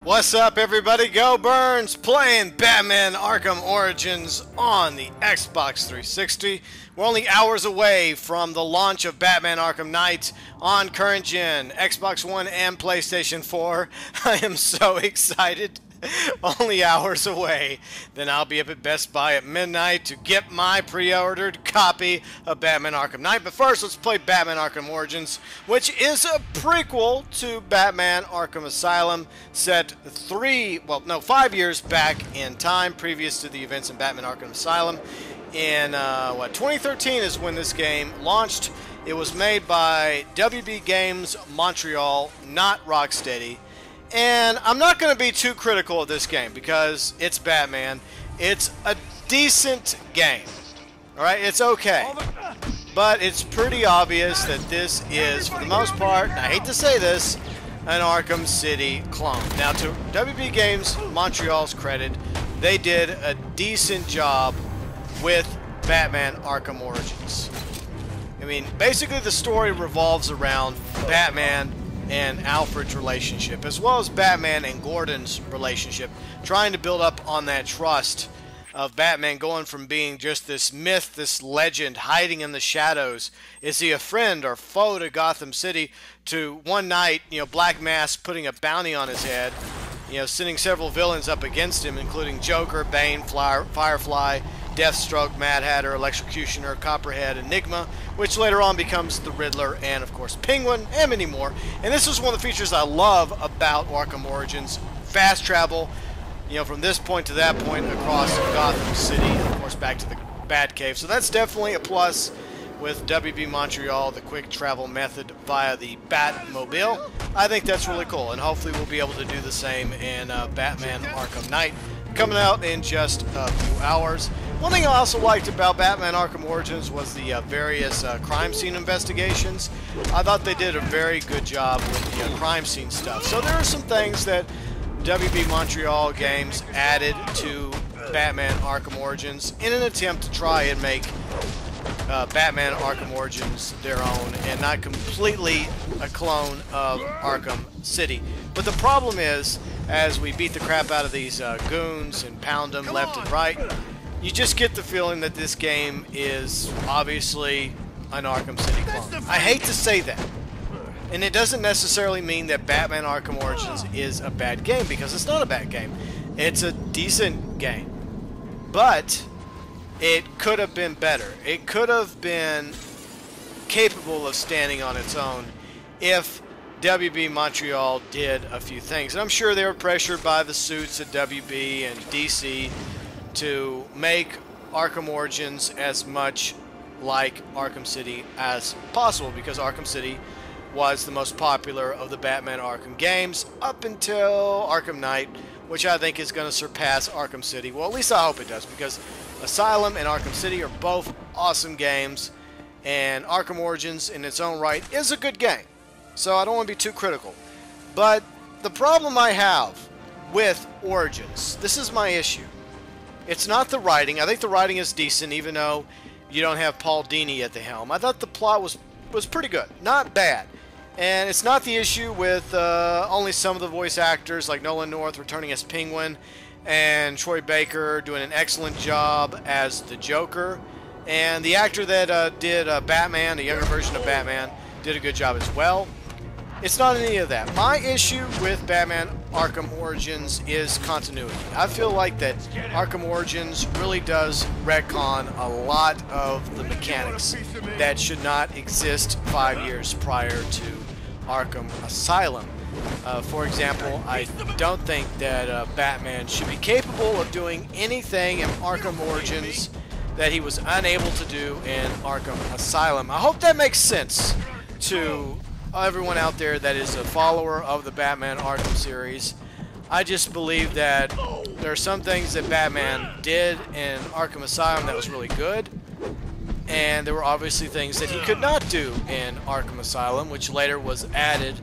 What's up, everybody? GeauxBurns playing Batman Arkham Origins on the Xbox 360. We're only hours away from the launch of Batman Arkham Knight on current gen, Xbox One and PlayStation 4. I am so excited. Only hours away. Then I'll be up at Best Buy at midnight to get my pre-ordered copy of Batman Arkham Knight. But first, let's play Batman Arkham Origins, which is a prequel to Batman Arkham Asylum, set 5 years back in time, previous to the events in Batman Arkham Asylum. In 2013 is when this game launched. It was made by WB Games Montreal, not Rocksteady. And I'm not going to be too critical of this game because it's Batman. It's a decent game. Alright, it's okay. But it's pretty obvious that this is, for the most part, and I hate to say this, an Arkham City clone. Now, to WB Games Montreal's credit, they did a decent job with Batman Arkham Origins. I mean, basically the story revolves around Batman and Alfred's relationship, as well as Batman and Gordon's relationship, trying to build up on that trust of Batman going from being just this myth, this legend, hiding in the shadows. Is he a friend or foe to Gotham City? To one night, Black Mask putting a bounty on his head, sending several villains up against him, including Joker, Bane, Firefly, Deathstroke, Mad Hatter, Electrocutioner, Copperhead, Enigma, which later on becomes the Riddler, and of course Penguin, and many more. And this is one of the features I love about Arkham Origins: fast travel, from this point to that point across Gotham City, and of course back to the Batcave. So that's definitely a plus with WB Montreal, the quick travel method via the Batmobile. I think that's really cool, and hopefully we'll be able to do the same in Batman Arkham Knight, coming out in just a few hours. One thing I also liked about Batman Arkham Origins was the various crime scene investigations. I thought they did a very good job with the crime scene stuff. So there are some things that WB Montreal Games added to Batman Arkham Origins in an attempt to try and make Batman Arkham Origins their own and not completely a clone of Arkham City. But the problem is, as we beat the crap out of these goons and pound them left and right, you just get the feeling that this game is obviously an Arkham City clone. I hate to say that. And it doesn't necessarily mean that Batman Arkham Origins is a bad game, because it's not a bad game. It's a decent game. But it could have been better. It could have been capable of standing on its own if WB Montreal did a few things. And I'm sure they were pressured by the suits at WB and DC to make Arkham Origins as much like Arkham City as possible, because Arkham City was the most popular of the Batman Arkham games up until Arkham Knight, which I think is going to surpass Arkham City. Well, at least I hope it does, because Asylum and Arkham City are both awesome games, and Arkham Origins in its own right is a good game. So I don't want to be too critical. But the problem I have with Origins, this is my issue. It's not the writing. I think the writing is decent, even though you don't have Paul Dini at the helm. I thought the plot was pretty good, not bad. And it's not the issue with only some of the voice actors, like Nolan North returning as Penguin, and Troy Baker doing an excellent job as the Joker. And the actor that did Batman, the younger version of Batman, did a good job as well. It's not any of that. My issue with Batman Arkham Origins is continuity. I feel like that Arkham Origins really does retcon a lot of the mechanics that should not exist 5 years prior to Arkham Asylum. For example, I don't think that Batman should be capable of doing anything in Arkham Origins that he was unable to do in Arkham Asylum. I hope that makes sense to everyone out there that is a follower of the Batman Arkham series. I just believe that there are some things that Batman did in Arkham Asylum that was really good, and there were obviously things that he could not do in Arkham Asylum, which later was added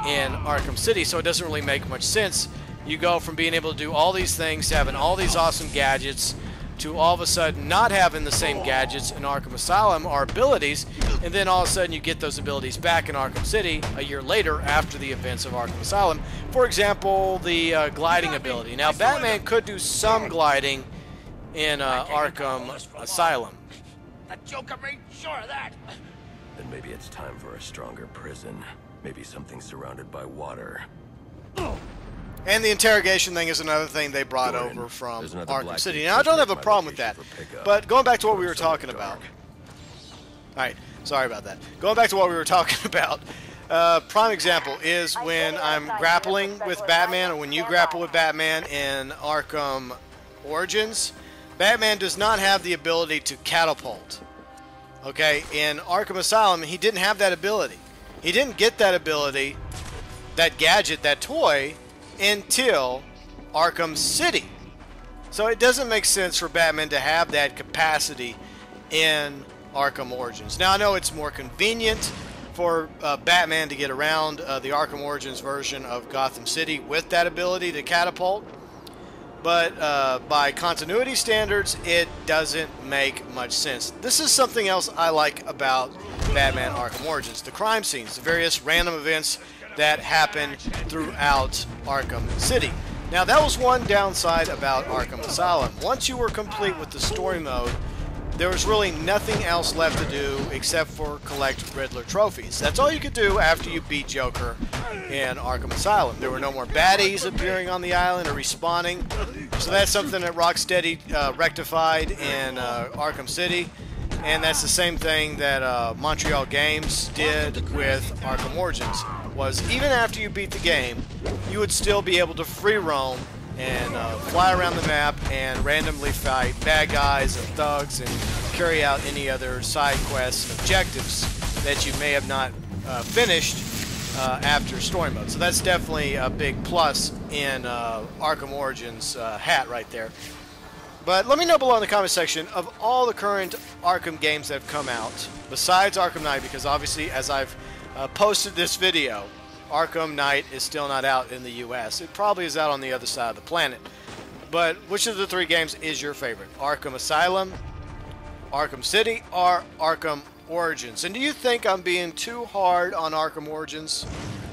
in Arkham City. So it doesn't really make much sense. You go from being able to do all these things to having all these awesome gadgets, to all of a sudden not having the same gadgets in Arkham Asylum or abilities, and then all of a sudden you get those abilities back in Arkham City a year later after the events of Arkham Asylum. For example, the gliding ability. Now, Batman could do some gliding in Arkham Asylum. The Joker made sure of that. Then maybe it's time for a stronger prison. Maybe something surrounded by water. And the interrogation thing is another thing they brought over from Arkham City. Now, I don't have a problem with that, but going back to what we were talking about. Alright, sorry about that. Going back to what we were talking about, prime example is when I'm grappling with Batman, or when you grapple with Batman in Arkham Origins, Batman does not have the ability to catapult. Okay, in Arkham Asylum, he didn't have that ability. He didn't get that ability, that gadget, that toy, until Arkham City. So it doesn't make sense for Batman to have that capacity in Arkham Origins. Now, I know it's more convenient for Batman to get around the Arkham Origins version of Gotham City with that ability to catapult, but by continuity standards, it doesn't make much sense. This is something else I like about Batman Arkham Origins: the crime scenes, the various random events that happen throughout Arkham City. Now, that was one downside about Arkham Asylum. Once you were complete with the story mode, there was really nothing else left to do except for collect Riddler trophies. That's all you could do after you beat Joker in Arkham Asylum. There were no more baddies appearing on the island or respawning. So that's something that Rocksteady rectified in Arkham City. And that's the same thing that Montreal Games did with Arkham Origins. Was even after you beat the game, you would still be able to free roam and fly around the map and randomly fight bad guys and thugs and carry out any other side quests and objectives that you may have not finished after story mode. So that's definitely a big plus in Arkham Origins hat right there. But let me know below in the comment section of all the current Arkham games that have come out, besides Arkham Knight, because obviously as I've posted this video, Arkham Knight is still not out in the US. It probably is out on the other side of the planet. But which of the three games is your favorite? Arkham Asylum, Arkham City, or Arkham Origins? And do you think I'm being too hard on Arkham Origins?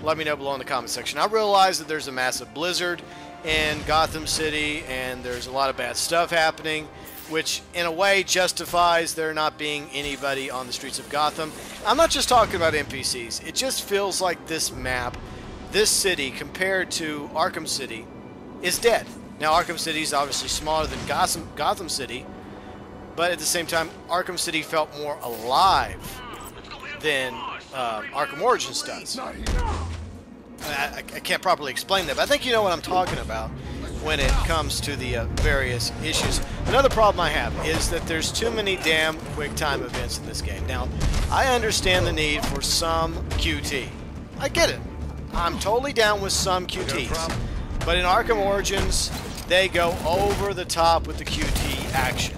Let me know below in the comment section. I realize that there's a massive blizzard in Gotham City and there's a lot of bad stuff happening, which in a way justifies there not being anybody on the streets of Gotham. I'm not just talking about NPCs. It just feels like this map, this city, compared to Arkham City, is dead. Now, Arkham City is obviously smaller than Gotham City, but at the same time, Arkham City felt more alive than Arkham Origins does. I can't properly explain that, but I think you know what I'm talking about when it comes to the various issues. Another problem I have is that there's too many damn quick time events in this game. Now, I understand the need for some QT. I get it. I'm totally down with some QTs. But in Arkham Origins, they go over the top with the QT action.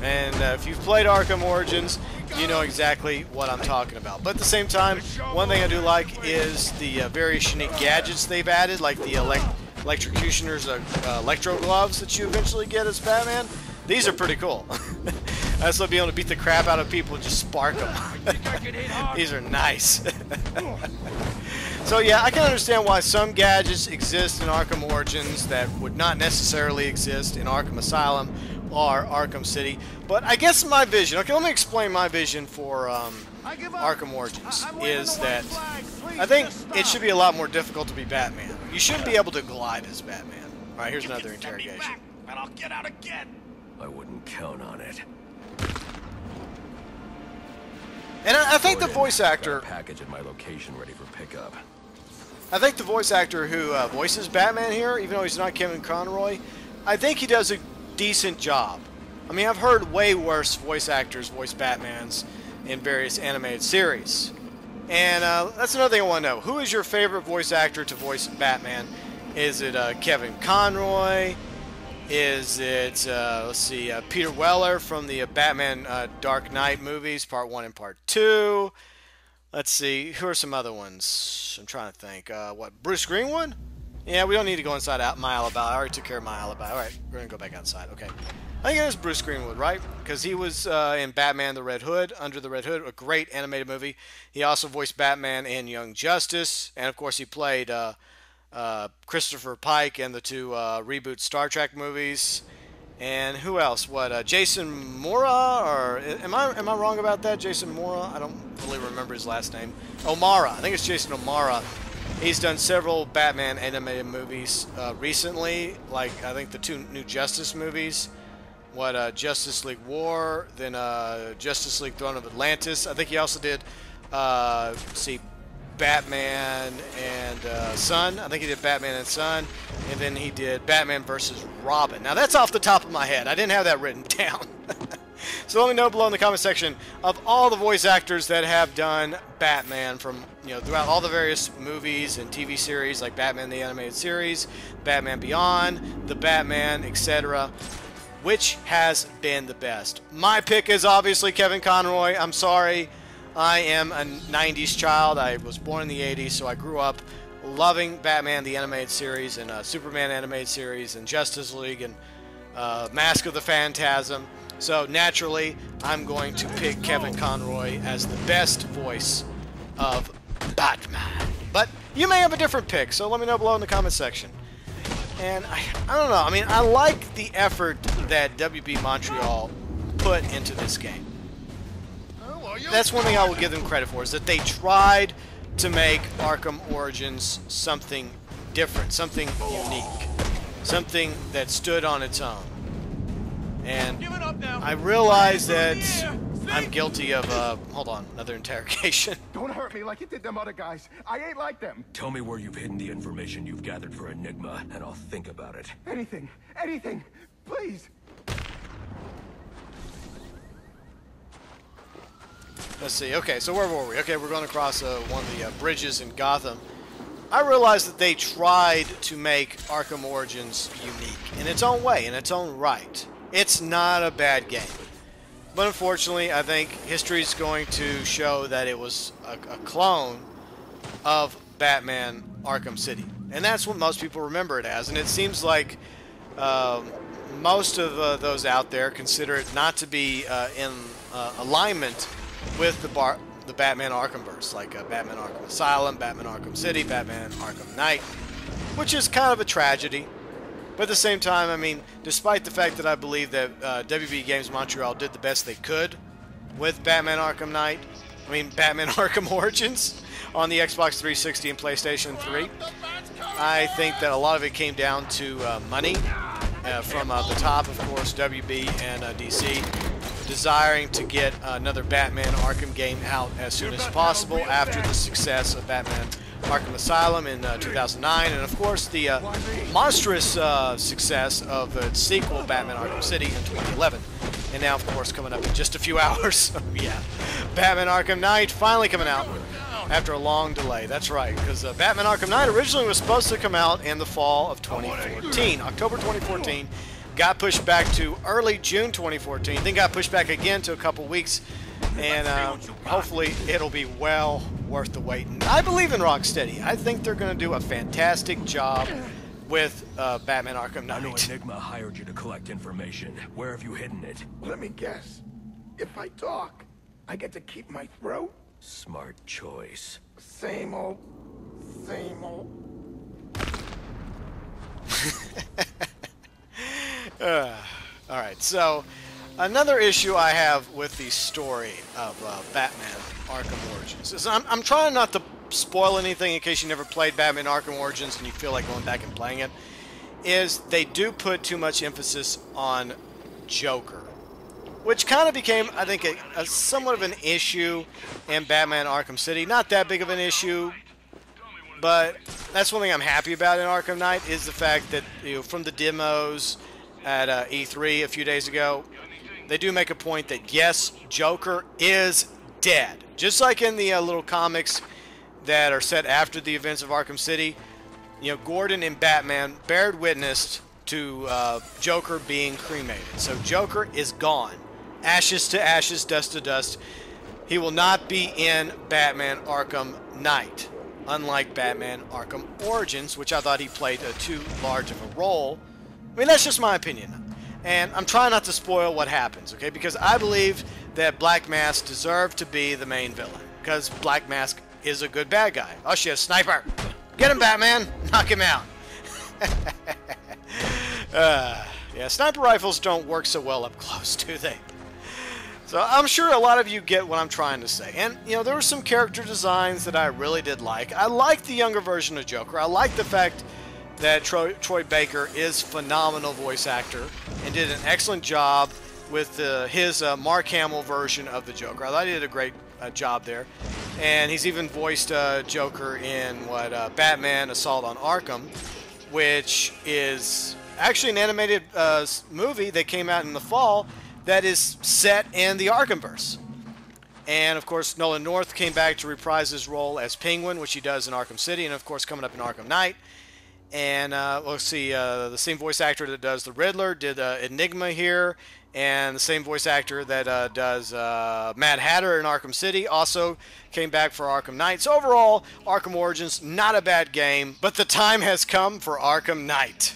And if you've played Arkham Origins, you know exactly what I'm talking about. But at the same time, one thing I do like is the various unique gadgets they've added, like the electrocutioner's electro gloves that you eventually get as Batman. These are pretty cool. I still be able to beat the crap out of people and just spark them. These are nice. So yeah, I can understand why some gadgets exist in Arkham Origins that would not necessarily exist in Arkham Asylum or Arkham City. But I guess my vision, okay, let me explain my vision for Arkham Origins, is that I think it should be a lot more difficult to be Batman. You shouldn't be able to glide as Batman. Alright, here's another interrogation. And I'll get out again. I wouldn't count on it. And I think the voice actor, Package at my location ready for pickup. I think the voice actor who voices Batman here, even though he's not Kevin Conroy, I think he does a decent job. I mean, I've heard way worse voice actors voice Batmans in various animated series. And that's another thing I want to know. Who is your favorite voice actor to voice Batman? Is it Kevin Conroy? Is it, let's see, Peter Weller from the Batman Dark Knight movies, Part 1 and Part 2? Let's see, who are some other ones? I'm trying to think. What, Bruce Greenwood? Yeah, we don't need to go inside my alibi. I already took care of my alibi. Alright, we're going to go back outside. Okay. I think it is Bruce Greenwood, right? Because he was in Batman the Red Hood, Under the Red Hood, a great animated movie. He also voiced Batman in Young Justice, and of course he played Christopher Pike in the two reboot Star Trek movies. And who else? What? Jason Mora? Or am I wrong about that? Jason Mora? I don't really remember his last name. O'Mara. I think it's Jason O'Mara. He's done several Batman animated movies recently, like I think the two new Justice movies. What? Justice League War, then Justice League Throne of Atlantis. I think he also did, Batman and Son. I think he did Batman and Son, and then he did Batman versus Robin. Now that's off the top of my head. I didn't have that written down. So let me know below in the comment section of all the voice actors that have done Batman from, throughout all the various movies and TV series like Batman the Animated Series, Batman Beyond, The Batman, etc. Which has been the best? My pick is obviously Kevin Conroy. I'm sorry. I am a 90s child. I was born in the 80s, so I grew up loving Batman the Animated Series and Superman Animated Series and Justice League and Mask of the Phantasm. So naturally, I'm going to pick Kevin Conroy as the best voice of Batman. But you may have a different pick, so let me know below in the comment section. And I don't know. I mean, I like the effort that WB Montreal put into this game. That's one thing I will give them credit for, is that they tried to make Arkham Origins something different, something unique, something that stood on its own. And I realize that I'm guilty of, hold on, another interrogation. Don't hurt me like you did them other guys. I ain't like them. Tell me where you've hidden the information you've gathered for Enigma, and I'll think about it. Anything, please. Let's see. Okay, so where were we? Okay, we're going across one of the bridges in Gotham. I realized that they tried to make Arkham Origins unique in its own way, in its own right. It's not a bad game. But unfortunately, I think history is going to show that it was a clone of Batman Arkham City. And that's what most people remember it as. And it seems like most of those out there consider it not to be in alignment with the Batman Arkhamverse, like Batman Arkham Asylum, Batman Arkham City, Batman Arkham Knight, which is kind of a tragedy. But at the same time, I mean, despite the fact that I believe that WB Games Montreal did the best they could with Batman Arkham Knight, I mean, Batman Arkham Origins on the Xbox 360 and PlayStation 3, I think that a lot of it came down to money from the top, of course, WB and DC, desiring to get another Batman Arkham game out as soon as possible after the success of Batman Arkham Asylum in 2009, and of course the monstrous success of the sequel Batman Arkham City in 2011. And now, of course, coming up in just a few hours, so yeah, Batman Arkham Knight finally coming out after a long delay. That's right, because Batman Arkham Knight originally was supposed to come out in the fall of 2014, October 2014. Got pushed back to early June 2014, then got pushed back again to a couple weeks, and hopefully it'll be well worth the wait. And I believe in Rocksteady. I think they're going to do a fantastic job with Batman Arkham Knight. I know Enigma hired you to collect information. Where have you hidden it? Let me guess. If I talk, I get to keep my throat? Smart choice. Same old, same old. Alright, so another issue I have with the story of Batman Arkham Origins is I'm trying not to spoil anything in case you never played Batman Arkham Origins and you feel like going back and playing it, is they do put too much emphasis on Joker, which kind of became, I think, a somewhat of an issue in Batman Arkham City. Not that big of an issue, but that's one thing I'm happy about in Arkham Knight, is the fact that, from the demos at E3 a few days ago, they do make a point that, yes, Joker is dead. Just like in the little comics that are set after the events of Arkham City, Gordon and Batman bared witness to Joker being cremated. So Joker is gone. Ashes to ashes, dust to dust. He will not be in Batman Arkham Knight, unlike Batman Arkham Origins, which I thought he played too large of a role. I mean, that's just my opinion. And I'm trying not to spoil what happens, okay? Because I believe that Black Mask deserved to be the main villain. Because Black Mask is a good bad guy. Oh shit, sniper! Get him, Batman! Knock him out! Yeah, sniper rifles don't work so well up close, do they? So I'm sure a lot of you get what I'm trying to say. And, you know, there were some character designs that I really did like. I liked the younger version of Joker. I liked the fact that Troy Baker is phenomenal voice actor and did an excellent job with his Mark Hamill version of the Joker. I thought he did a great job there. And he's even voiced Joker in Batman Assault on Arkham, which is actually an animated movie that came out in the fall that is set in the Arkhamverse. And, of course, Nolan North came back to reprise his role as Penguin, which he does in Arkham City, and, of course, coming up in Arkham Knight. And let's see, the same voice actor that does the Riddler did Enigma here, and the same voice actor that does Mad Hatter in Arkham City also came back for Arkham Knight. So overall, Arkham Origins, not a bad game, but the time has come for Arkham Knight.